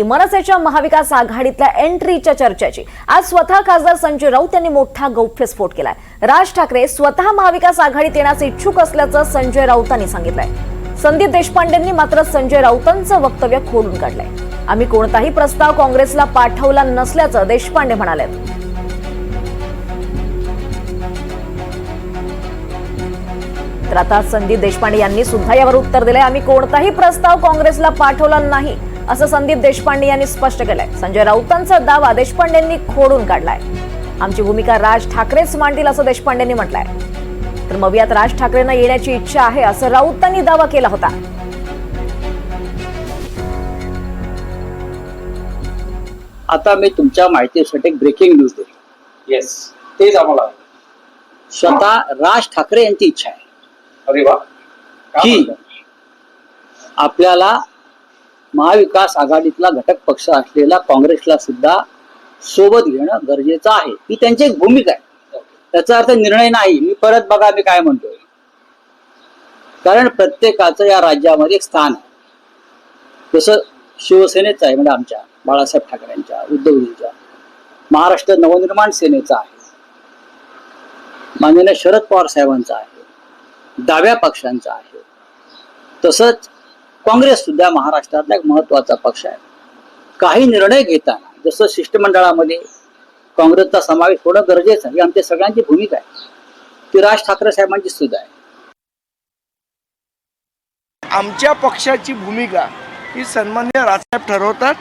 मनसेच्या महाविकास आघाडीतल्या एंट्रीच्या चर्चेची आज स्वतः खासदार संजय राऊत यांनी मोठा गौप्यस्फोट केलाय। राज ठाकरे स्वतः महाविकास आघाडीत येण्यास इच्छुक असल्याचं संजय राऊतांनी सांगितलंय। संदीप देशपांडेंनी मात्र संजय राऊतांचं वक्तव्य खोडून काढलंय। आम्ही कोणताही प्रस्ताव काँग्रेसला पाठवला नसल्याचं देशपांडे म्हणाले। तर आता संदीप देशपांडे यांनी सुद्धा यावर उत्तर दिलंय। आम्ही कोणताही प्रस्ताव काँग्रेसला पाठवला नाही असं संदीप देशपांडे यांनी स्पष्ट केलंय। संजय राऊतांचा दावा देशपांडेंनी खोडून काढलाय। आमची भूमिका राज ठाकरेच मांडतील असं देशपांडेंनी म्हटलंय। तर मवियात राज ठाकरेंना येण्याची इच्छा आहे असं राऊतांनी दावा केला होता। आता मी तुमच्या माहितीसाठी ब्रेकिंग न्यूज देतो। येस, तेच आम्हाला स्वतः राज ठाकरे यांची इच्छा आहे अरे वा की आपल्याला महाविकास आघाडीतला घटक पक्ष असलेला काँग्रेसला सुद्धा सोबत घेणं गरजेचं आहे। ही त्यांची एक भूमिका आहे। त्याचा अर्थ निर्णय नाही। मी परत बघा मी काय म्हणतोय, कारण प्रत्येकाचं या राज्यामध्ये एक स्थान आहे। जसं शिवसेनेचं आहे, म्हणजे आमच्या बाळासाहेब ठाकरेंच्या, उद्धवजींच्या, महाराष्ट्र नवनिर्माण सेनेचा आहे, माननीय शरद पवार साहेबांचा आहे, डाव्या पक्षांचा आहे। तसंच काँग्रेस सुद्धा महाराष्ट्रातला एक महत्वाचा पक्ष आहे। काही निर्णय घेताना जसं शिष्टमंडळामध्ये काँग्रेसचा समावेश होणं गरजेचं आहे, ही आमच्या सगळ्यांची भूमिका आहे। ती राज ठाकरे साहेबांची सुद्धा आहे। आमच्या पक्षाची भूमिका ही सन्माननीय राजसाहेब ठरवतात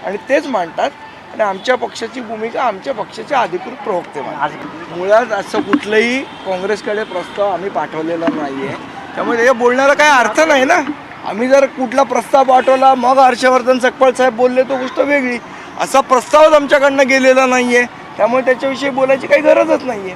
आणि तेच मांडतात आणि आमच्या पक्षाची भूमिका आमच्या पक्षाचे अधिकृत प्रवक्ते मांडतात। मुळात असं कुठलंही काँग्रेसकडे प्रस्ताव आम्ही पाठवलेला नाहीये, त्यामुळे हे बोलण्याला काही अर्थ नाही ना। आम्ही जर कुठला प्रस्ताव पाठवला मग हर्षवर्धन सकपाळ साहेब बोलले तो गोष्ट वेगळी। असा प्रस्तावच आमच्याकडनं गेलेला नाहीये, त्यामुळे त्याच्याविषयी बोलायची काही गरजच नाहीये।